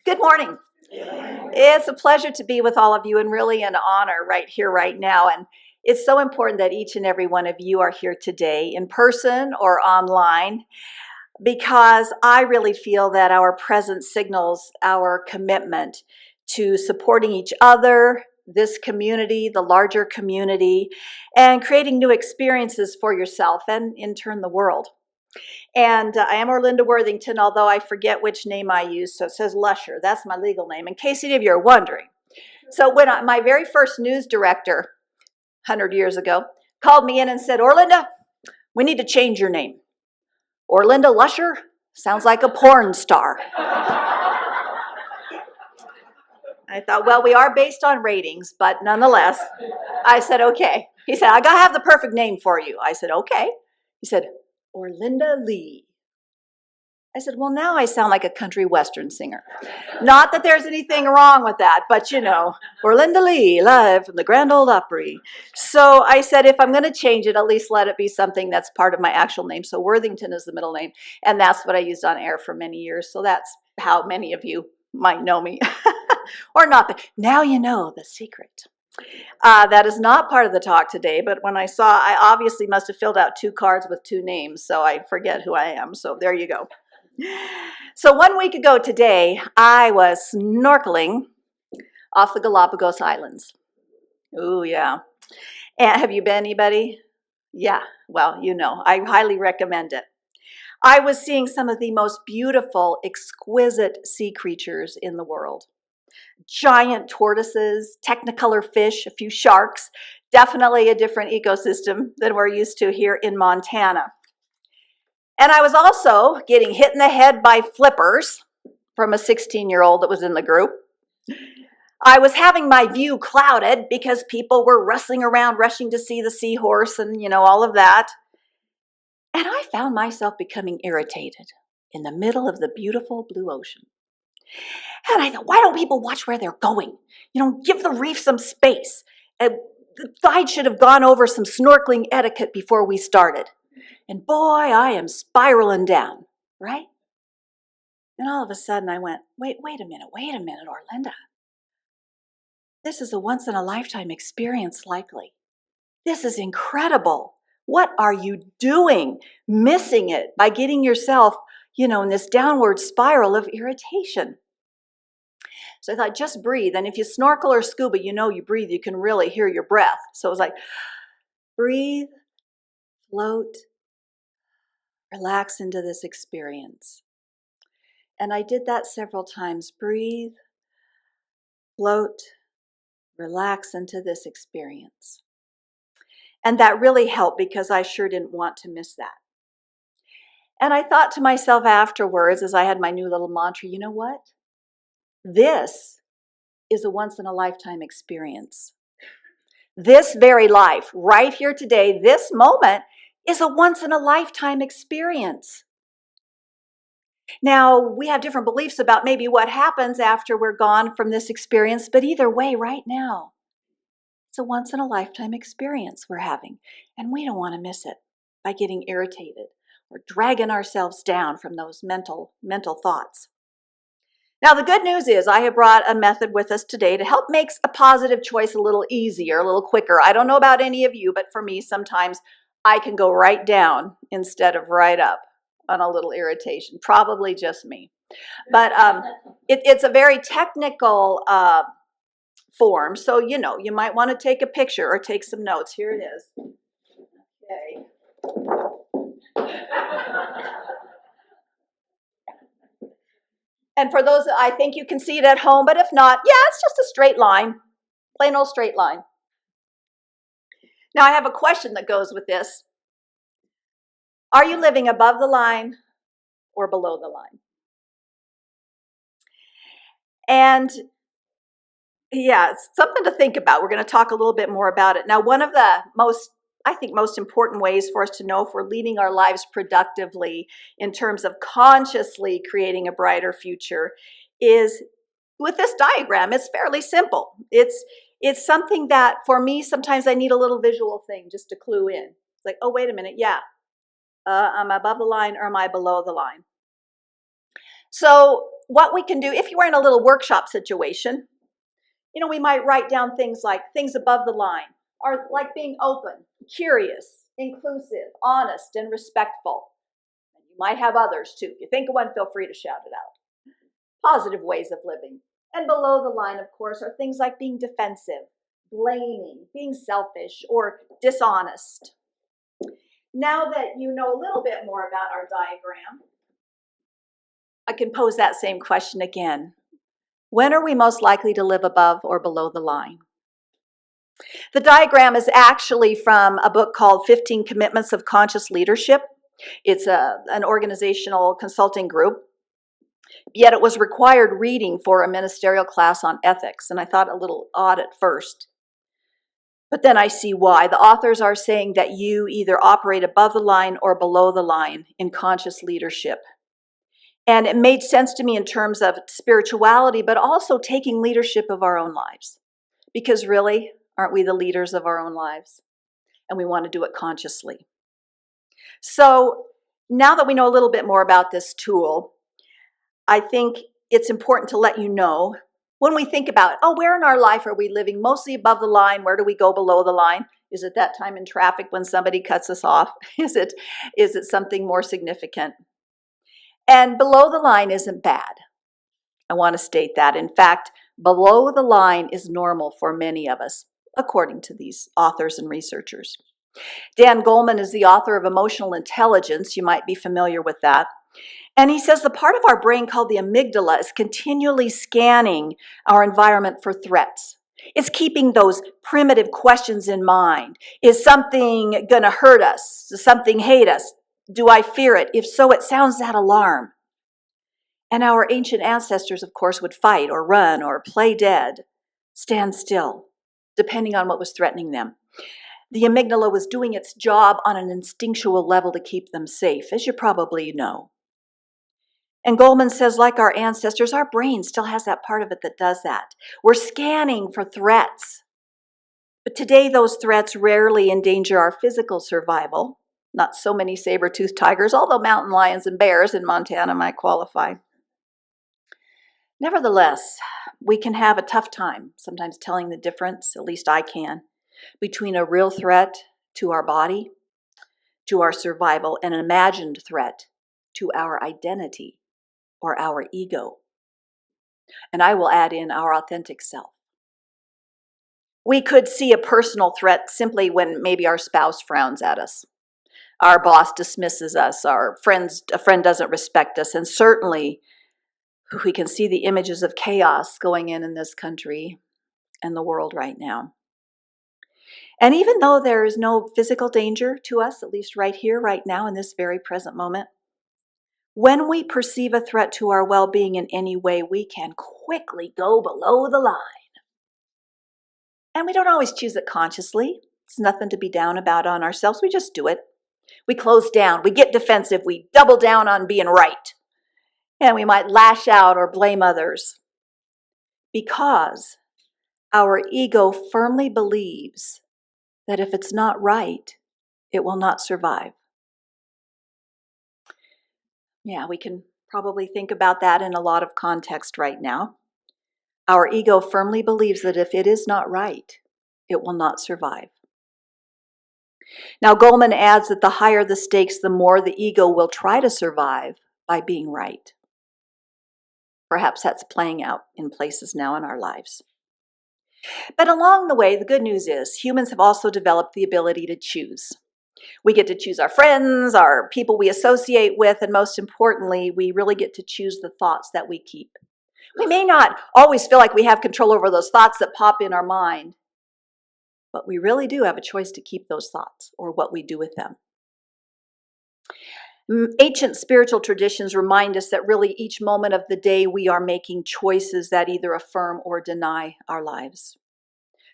Good morning. It's a pleasure to be with all of you and really an honor right here, right now. And it's so important that each and every one of you are here today in person or online, because I really feel that our presence signals our commitment to supporting each other, this community, the larger community, and creating new experiences for yourself and in turn the world. And I am Orlinda Worthington, although I forget which name I use, so it says Lusher. That's my legal name, in case any of you are wondering. So when my very first news director, 100 years ago, called me in and said, Orlinda, we need to change your name. Orlinda Lusher sounds like a porn star. I thought, well, we are based on ratings, but nonetheless, I said, okay. He said, I got to have the perfect name for you. I said, okay. He said, Orlinda Lee. I said, well, now I sound like a country western singer. Not that there's anything wrong with that, but you know, Orlinda Lee, live from the Grand Ole Opry. So I said, if I'm going to change it, at least let it be something that's part of my actual name. So Worthington is the middle name, and that's what I used on air for many years. So that's how many of you might know me. Or not, but now you know the secret. That is not part of the talk today, but when I obviously must have filled out 2 cards with 2 names, so I forget who I am. So there you go. So 1 week ago today, I was snorkeling off the Galapagos Islands. Ooh, yeah. And have you been, anybody? Yeah, well, you know, I highly recommend it. I was seeing some of the most beautiful, exquisite sea creatures in the world. Giant tortoises, technicolor fish, a few sharks, definitely a different ecosystem than we're used to here in Montana. And I was also getting hit in the head by flippers from a 16-year-old that was in the group. I was having my view clouded because people were rustling around, rushing to see the seahorse and, you know, all of that. And I found myself becoming irritated in the middle of the beautiful blue ocean. And I thought, why don't people watch where they're going? You know, give the reef some space. The guide should have gone over some snorkeling etiquette before we started. And boy, I am spiraling down, right? And all of a sudden I went, wait a minute, Orlinda. This is a once-in-a-lifetime experience, likely. This is incredible. What are you doing? Missing it by getting yourself, you know, in this downward spiral of irritation. So I thought, just breathe. And if you snorkel or scuba, you know you breathe. You can really hear your breath. So it was like, breathe, float, relax into this experience. And I did that several times. Breathe, float, relax into this experience. And that really helped because I sure didn't want to miss that. And I thought to myself afterwards, as I had my new little mantra, you know what? This is a once-in-a-lifetime experience. This very life, right here today, this moment, is a once-in-a-lifetime experience. Now, we have different beliefs about maybe what happens after we're gone from this experience, but either way, right now, it's a once-in-a-lifetime experience we're having, and we don't want to miss it by getting irritated or dragging ourselves down from those mental thoughts. Now, the good news is I have brought a method with us today to help make a positive choice a little easier, a little quicker. I don't know about any of you, but for me, sometimes I can go right down instead of right up on a little irritation. Probably just me. But it's a very technical form, so, you know, you might want to take a picture or take some notes. Here it is. Okay. And for those, I think you can see it at home, but if not, yeah, it's just a straight line, plain old straight line. Now, I have a question that goes with this. Are you living above the line or below the line? And yeah, it's something to think about. We're going to talk a little bit more about it. Now, one of the most important ways for us to know if we're leading our lives productively in terms of consciously creating a brighter future is with this diagram. It's fairly simple. It's something that for me, sometimes I need a little visual thing just to clue in. It's like, oh, wait a minute. Yeah. Am I above the line or am I below the line? So what we can do, if you were in a little workshop situation, we might write down things like things above the line, or like being open, curious, inclusive, honest, and respectful. And you might have others too. If you think of one, feel free to shout it out. Positive ways of living. And below the line, of course, are things like being defensive, blaming, being selfish, or dishonest. Now that you know a little bit more about our diagram, I can pose that same question again. When are we most likely to live above or below the line? The diagram is actually from a book called 15 Commitments of Conscious Leadership. It's an organizational consulting group. Yet it was required reading for a ministerial class on ethics, and I thought a little odd at first. But then I see why. The authors are saying that you either operate above the line or below the line in conscious leadership. And it made sense to me in terms of spirituality, but also taking leadership of our own lives. Because really, aren't we the leaders of our own lives? And we want to do it consciously. So now that we know a little bit more about this tool, I think it's important to let you know when we think about, where in our life are we living mostly above the line? Where do we go below the line? Is it that time in traffic when somebody cuts us off? Is it something more significant? And below the line isn't bad. I want to state that. In fact, below the line is normal for many of us, according to these authors and researchers. Dan Goleman is the author of Emotional Intelligence. You might be familiar with that. And he says the part of our brain called the amygdala is continually scanning our environment for threats. It's keeping those primitive questions in mind. Is something going to hurt us? Does something hate us? Do I fear it? If so, it sounds that alarm. And our ancient ancestors, of course, would fight or run or play dead, stand still, depending on what was threatening them. The amygdala was doing its job on an instinctual level to keep them safe, as you probably know. And Goleman says, like our ancestors, our brain still has that part of it that does that. We're scanning for threats. But today, those threats rarely endanger our physical survival. Not so many saber-toothed tigers, although mountain lions and bears in Montana might qualify. Nevertheless, we can have a tough time sometimes telling the difference, at least I can, between a real threat to our body, to our survival, and an imagined threat to our identity or our ego. And I will add in our authentic self. We could see a personal threat simply when maybe our spouse frowns at us. Our boss dismisses us, a friend doesn't respect us, and certainly we can see the images of chaos going in this country and the world right now. And even though there is no physical danger to us, at least right here, right now, in this very present moment, when we perceive a threat to our well-being in any way, we can quickly go below the line. And we don't always choose it consciously. It's nothing to be down about on ourselves. We just do it. We close down, we get defensive, we double down on being right. And we might lash out or blame others because our ego firmly believes that if it's not right, it will not survive. Yeah, we can probably think about that in a lot of context right now. Our ego firmly believes that if it is not right, it will not survive. Now, Goleman adds that the higher the stakes, the more the ego will try to survive by being right. Perhaps that's playing out in places now in our lives. But along the way, the good news is humans have also developed the ability to choose. We get to choose our friends, our people we associate with, and most importantly, we really get to choose the thoughts that we keep. We may not always feel like we have control over those thoughts that pop in our mind, but we really do have a choice to keep those thoughts or what we do with them. Ancient spiritual traditions remind us that really each moment of the day we are making choices that either affirm or deny our lives.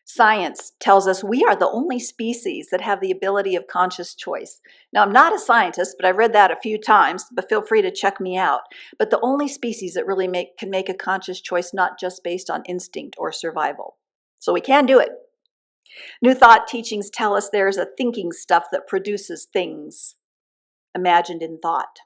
Science tells us we are the only species that have the ability of conscious choice. Now, I'm not a scientist, but I've read that a few times, but feel free to check me out. But the only species that really can make a conscious choice, not just based on instinct or survival. So we can do it. New Thought teachings tell us there is a thinking stuff that produces things imagined in thought.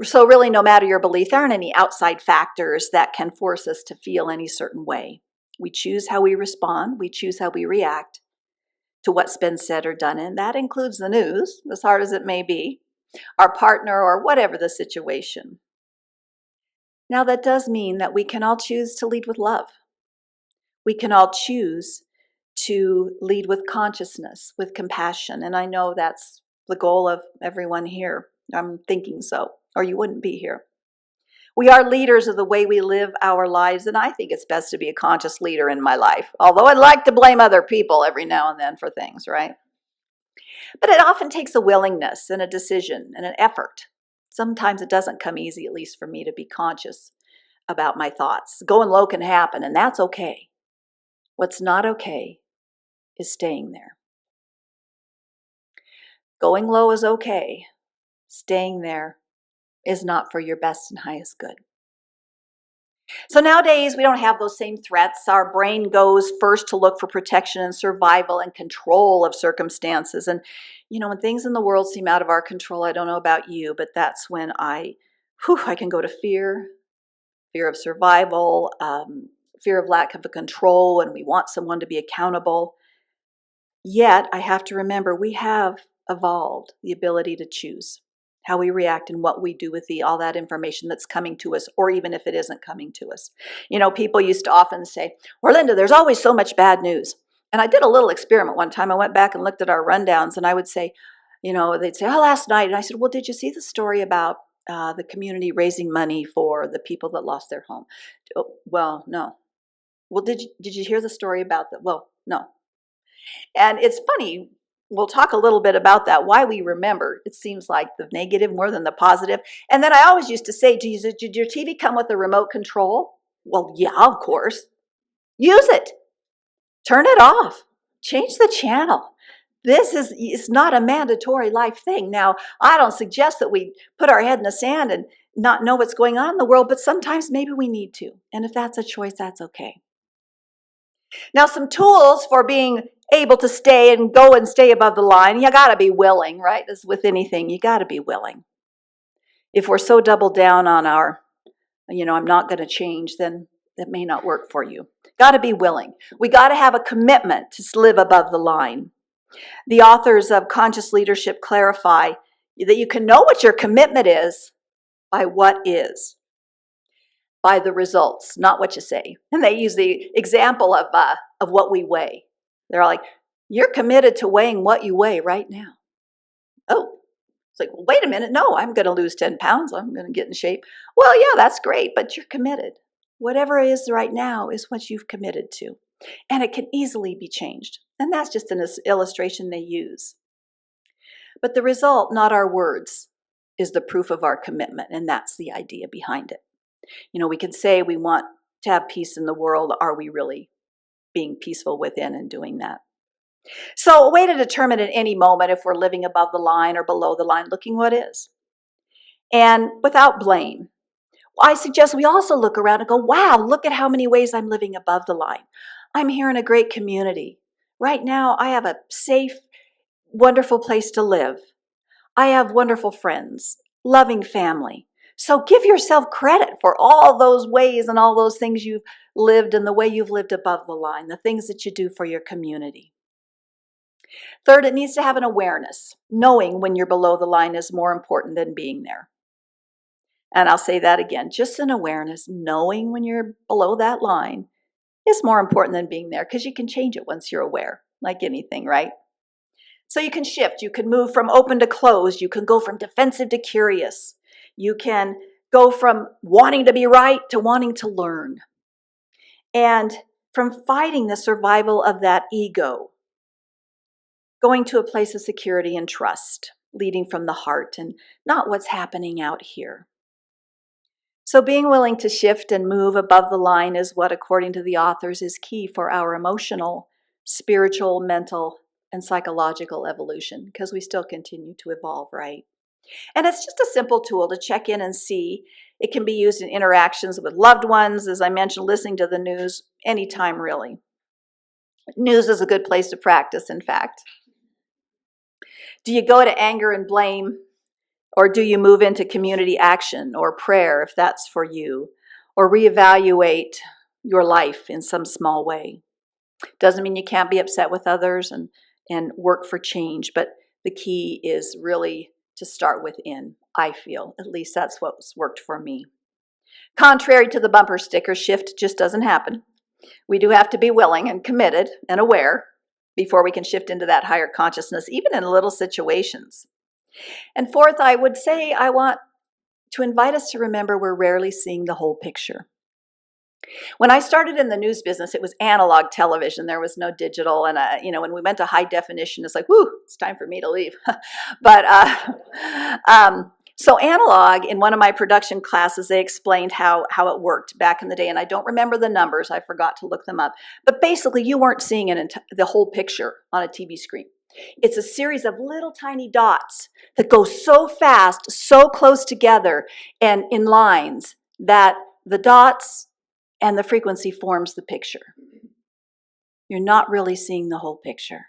So really, no matter your belief, there aren't any outside factors that can force us to feel any certain way. We choose how we respond. We choose how we react to what's been said or done, and that includes the news, as hard as it may be, our partner, or whatever the situation. Now, that does mean that we can all choose to lead with love. We can all choose to lead with consciousness, with compassion, and I know that's the goal of everyone here. I'm thinking so, or you wouldn't be here. We are leaders of the way we live our lives, and I think it's best to be a conscious leader in my life, although I'd like to blame other people every now and then for things, right? But it often takes a willingness and a decision and an effort. Sometimes it doesn't come easy, at least for me, to be conscious about my thoughts. Going low can happen, and that's okay. What's not okay is staying there. Going low is okay. Staying there is not for your best and highest good. So nowadays, we don't have those same threats. Our brain goes first to look for protection and survival and control of circumstances. And, when things in the world seem out of our control, I don't know about you, but that's when I can go to fear of survival, fear of lack of control, and we want someone to be accountable. Yet, I have to remember, we have evolved the ability to choose how we react and what we do with all that information that's coming to us, or even if it isn't coming to us. People used to often say, Orlinda, there's always so much bad news. And I did a little experiment one time. I went back and looked at our rundowns, and I would say, they'd say, last night. And I said, well, did you see the story about the community raising money for the people that lost their home? Oh, well, no. Well, did you hear the story about that? Well, no. And it's funny, we'll talk a little bit about that, why we remember. It seems like the negative more than the positive. And then I always used to say, did your TV come with a remote control? Well, yeah, of course. Use it. Turn it off. Change the channel. It's not a mandatory life thing. Now, I don't suggest that we put our head in the sand and not know what's going on in the world, but sometimes maybe we need to. And if that's a choice, that's okay. Now, some tools for being able to stay above the line. You got to be willing, right? As with anything, you got to be willing. If we're so doubled down on our, I'm not going to change, then that may not work for you. Got to be willing. We got to have a commitment to live above the line. The authors of Conscious Leadership clarify that you can know what your commitment is by what is. By the results, not what you say. And they use the example of what we weigh. They're like, you're committed to weighing what you weigh right now. Oh, it's like, well, wait a minute. No, I'm going to lose 10 pounds. I'm going to get in shape. Well, yeah, that's great, but you're committed. Whatever it is right now is what you've committed to. And it can easily be changed. And that's just an illustration they use. But the result, not our words, is the proof of our commitment. And that's the idea behind it. We can say we want to have peace in the world. Are we really being peaceful within and doing that? So a way to determine at any moment if we're living above the line or below the line, looking what is. And without blame, I suggest we also look around and go, wow, look at how many ways I'm living above the line. I'm here in a great community. Right now, I have a safe, wonderful place to live. I have wonderful friends, loving family. So give yourself credit for all those ways and all those things you've lived and the way you've lived above the line, the things that you do for your community. Third, it needs to have an awareness. Knowing when you're below the line is more important than being there. And I'll say that again, just an awareness, knowing when you're below that line is more important than being there, because you can change it once you're aware, like anything, right? So you can shift. You can move from open to closed. You can go from defensive to curious. You can go from wanting to be right to wanting to learn. And from fighting the survival of that ego, going to a place of security and trust, leading from the heart and not what's happening out here. So being willing to shift and move above the line is what, according to the authors, is key for our emotional, spiritual, mental, and psychological evolution, because we still continue to evolve, right? And it's just a simple tool to check in and see. It can be used in interactions with loved ones, as I mentioned, listening to the news, anytime really. News is a good place to practice, in fact. Do you go to anger and blame Or do you move into community action or prayer if that's for you? Or reevaluate your life in some small way? Doesn't mean you can't be upset with others and work for change, but the key is really to start within, I feel. At least that's what's worked for me. Contrary to the bumper sticker, shift just doesn't happen. We do have to be willing and committed and aware before we can shift into that higher consciousness, even in little situations. And fourth, I would say I want to invite us to remember we're rarely seeing the whole picture. When I started in the news business, it was analog television. There was no digital. And, when we went to high definition, it's like, whoo, it's time for me to leave. But so analog, in one of my production classes, they explained how it worked back in the day. And I don't remember the numbers. I forgot to look them up. But basically, you weren't seeing the whole picture on a TV screen. It's a series of little tiny dots that go so fast, so close together and in lines that the dots and the frequency forms the picture. You're not really seeing the whole picture.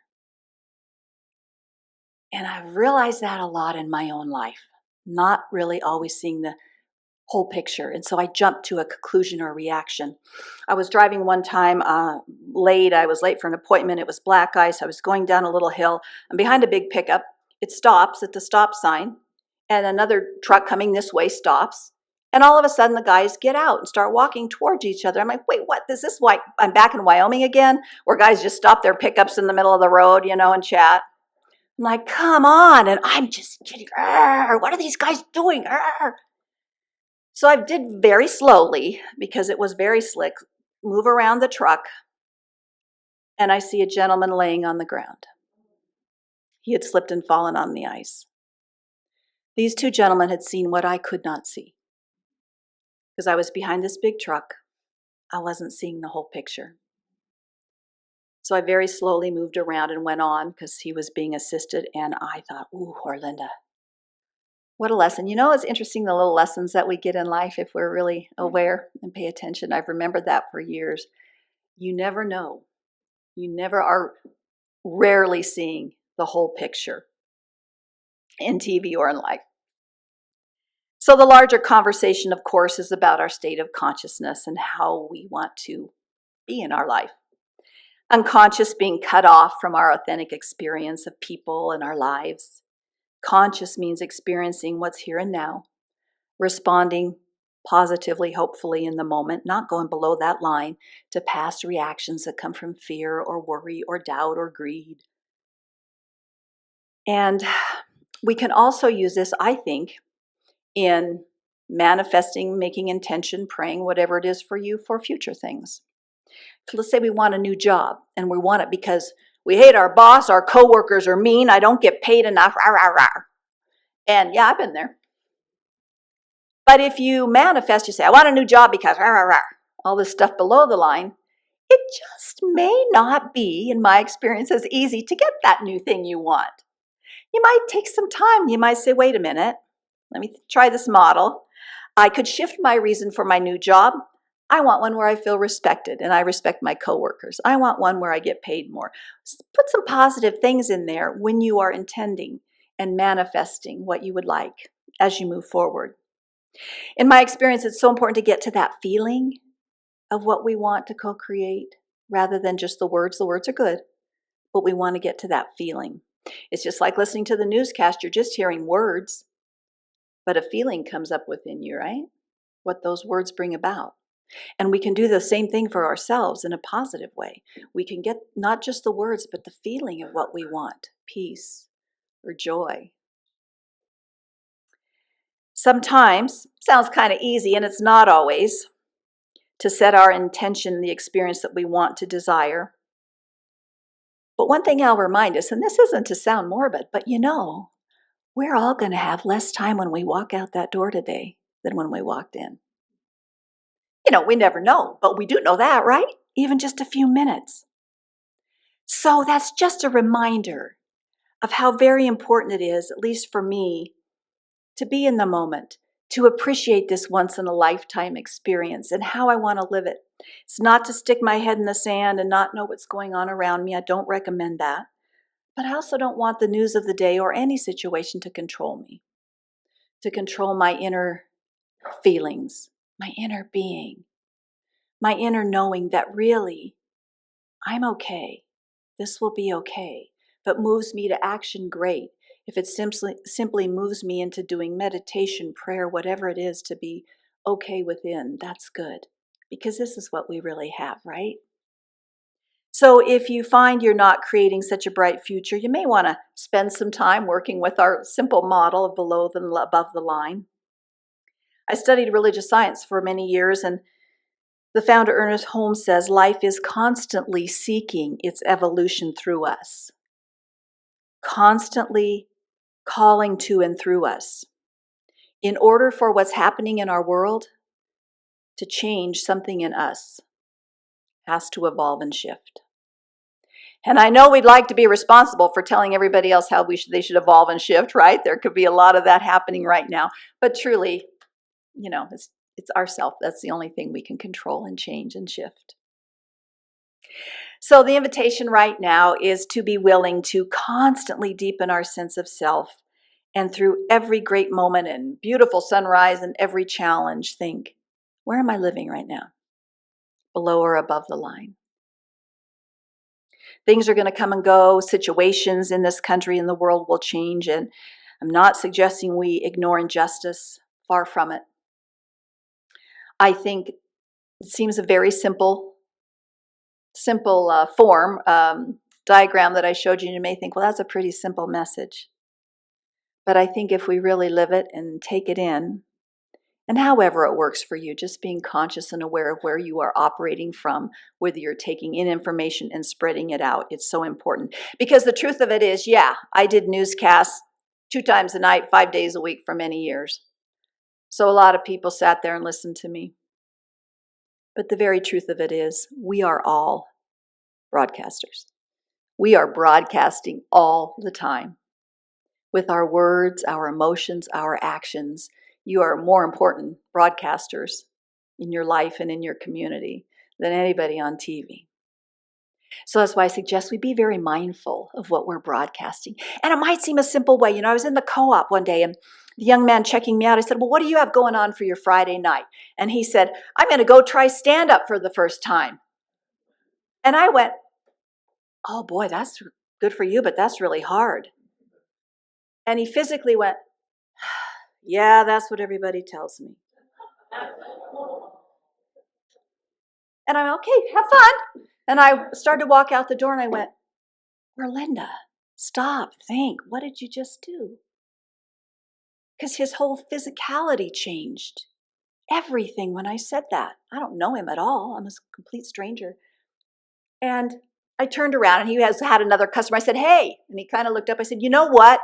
And I've realized that a lot in my own life, not really always seeing the whole picture. And so I jumped to a conclusion or reaction. I was driving one time late. I was late for an appointment. It was black ice. I was going down a little hill. I'm behind a big pickup. It stops at the stop sign. And another truck coming this way stops. And all of a sudden, the guys get out and start walking towards each other. I'm like, wait, what? Is this why I'm back in Wyoming again? Where guys just stop their pickups in the middle of the road, and chat. I'm like, come on. And I'm just kidding. What are these guys doing? So I did very slowly, because it was very slick, move around the truck, and I see a gentleman laying on the ground. He had slipped and fallen on the ice. These two gentlemen had seen what I could not see. Because I was behind this big truck, I wasn't seeing the whole picture. So I very slowly moved around and went on because he was being assisted, and I thought, ooh, Orlinda. What a lesson. It's interesting, the little lessons that we get in life if we're really aware and pay attention. I've remembered that for years. You never know. You never are rarely seeing the whole picture in TV or in life. So the larger conversation, of course, is about our state of consciousness and how we want to be in our life. Unconscious being cut off from our authentic experience of people and our lives. Conscious means experiencing what's here and now, responding positively, hopefully in the moment, not going below that line to past reactions that come from fear or worry or doubt or greed. And we can also use this, I think, in manifesting, making intention, praying, whatever it is for you for future things. Let's say we want a new job, and we want it because we hate our boss, our coworkers are mean, I don't get paid enough, rah, rah, rah. And yeah, I've been there. But if you manifest, you say, I want a new job because rah, rah, rah, all this stuff below the line, it just may not be, in my experience, as easy to get that new thing you want. You might take some time. You might say, wait a minute, let me try this model. I could shift my reason for my new job. I want one where I feel respected and I respect my coworkers. I want one where I get paid more. Put some positive things in there when you are intending and manifesting what you would like as you move forward. In my experience, it's so important to get to that feeling of what we want to co-create rather than just the words. The words are good, but we want to get to that feeling. It's just like listening to the newscast. You're just hearing words, but a feeling comes up within you, right? What those words bring about. And we can do the same thing for ourselves in a positive way. We can get not just the words, but the feeling of what we want, peace or joy. Sometimes, sounds kind of easy, and it's not always, to set our intention, the experience that we want to desire. But one thing I'll remind us, and this isn't to sound morbid, but we're all going to have less time when we walk out that door today than when we walked in. We never know, but we do know that, right? Even just a few minutes. So that's just a reminder of how very important it is, at least for me, to be in the moment, to appreciate this once-in-a-lifetime experience and how I want to live it. It's not to stick my head in the sand and not know what's going on around me. I don't recommend that. But I also don't want the news of the day or any situation to control me. to control my inner feelings, my inner being, my inner knowing that really I'm okay. This will be okay. If it moves me to action, great. If it simply moves me into doing meditation, prayer, whatever it is to be okay within, that's good. Because this is what we really have, right? So if you find you're not creating such a bright future, you may want to spend some time working with our simple model of below than above the line. I studied religious science for many years, and the founder, Ernest Holmes, says life is constantly seeking its evolution through us, constantly calling to and through us. In order for what's happening in our world to change, something in us has to evolve and shift. And I know we'd like to be responsible for telling everybody else how they should evolve and shift, right? There could be a lot of that happening right now. But truly, it's ourself. That's the only thing we can control and change and shift. So the invitation right now is to be willing to constantly deepen our sense of self, and through every great moment and beautiful sunrise and every challenge, think, where am I living right now? Below or above the line? Things are going to come and go. Situations in this country and the world will change. And I'm not suggesting we ignore injustice. Far from it. I think it seems a very simple form diagram that I showed you. You may think, well, that's a pretty simple message. But I think if we really live it and take it in, and however it works for you, just being conscious and aware of where you are operating from, whether you're taking in information and spreading it out, it's so important. Because the truth of it is, yeah, I did newscasts 2 times a night, 5 days a week for many years. So a lot of people sat there and listened to me. But the very truth of it is, we are all broadcasters. We are broadcasting all the time. With our words, our emotions, our actions. You are more important broadcasters in your life and in your community than anybody on TV. So that's why I suggest we be very mindful of what we're broadcasting. And it might seem a simple way. I was in the co-op one day, and the young man checking me out, I said, well, what do you have going on for your Friday night? And he said, I'm going to go try stand-up for the first time. And I went, oh boy, that's good for you, but that's really hard. And he physically went, yeah, that's what everybody tells me. And I'm okay, have fun. And I started to walk out the door, and I went, Orlinda, stop, think, what did you just do? Because his whole physicality changed. Everything when I said that. I don't know him at all. I'm a complete stranger. And I turned around, and he has had another customer. I said, hey. And he kind of looked up. I said, you know what?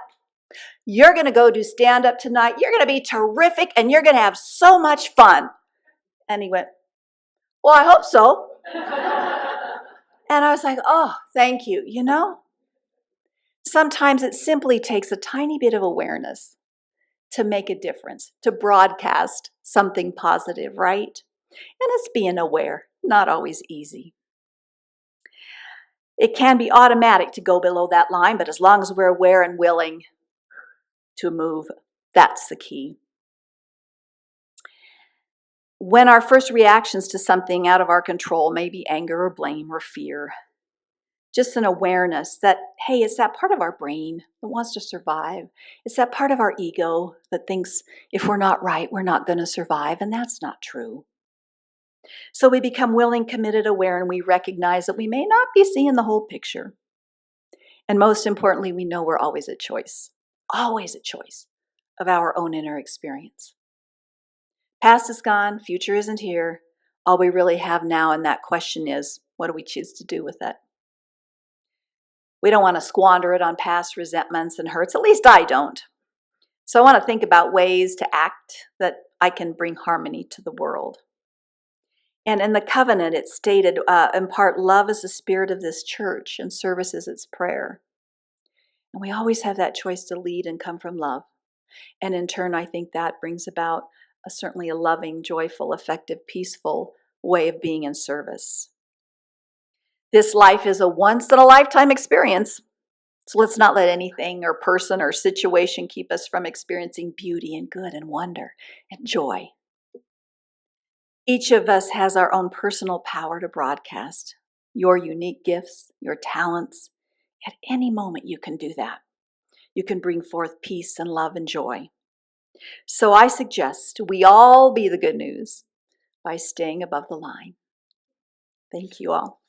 You're going to go do stand-up tonight. You're going to be terrific, and you're going to have so much fun. And he went, well, I hope so. And I was like, oh, thank you. Sometimes it simply takes a tiny bit of awareness to make a difference, to broadcast something positive, right? And it's being aware, not always easy. It can be automatic to go below that line, but as long as we're aware and willing to move, that's the key. When our first reactions to something out of our control may be anger or blame or fear, just an awareness that, hey, it's that part of our brain that wants to survive. It's that part of our ego that thinks if we're not right, we're not going to survive, and that's not true. So we become willing, committed, aware, and we recognize that we may not be seeing the whole picture. And most importantly, we know we're always a choice of our own inner experience. Past is gone, future isn't here. All we really have now, and that question is, what do we choose to do with it? We don't want to squander it on past resentments and hurts. At least I don't. So I want to think about ways to act that I can bring harmony to the world. And in the covenant, it's stated, in part, love is the spirit of this church and service is its prayer. And we always have that choice to lead and come from love. And in turn, I think that brings about certainly a loving, joyful, effective, peaceful way of being in service. This life is a once-in-a-lifetime experience. So let's not let anything or person or situation keep us from experiencing beauty and good and wonder and joy. Each of us has our own personal power to broadcast your unique gifts, your talents. At any moment you can do that. You can bring forth peace and love and joy. So I suggest we all be the good news by staying above the line. Thank you all.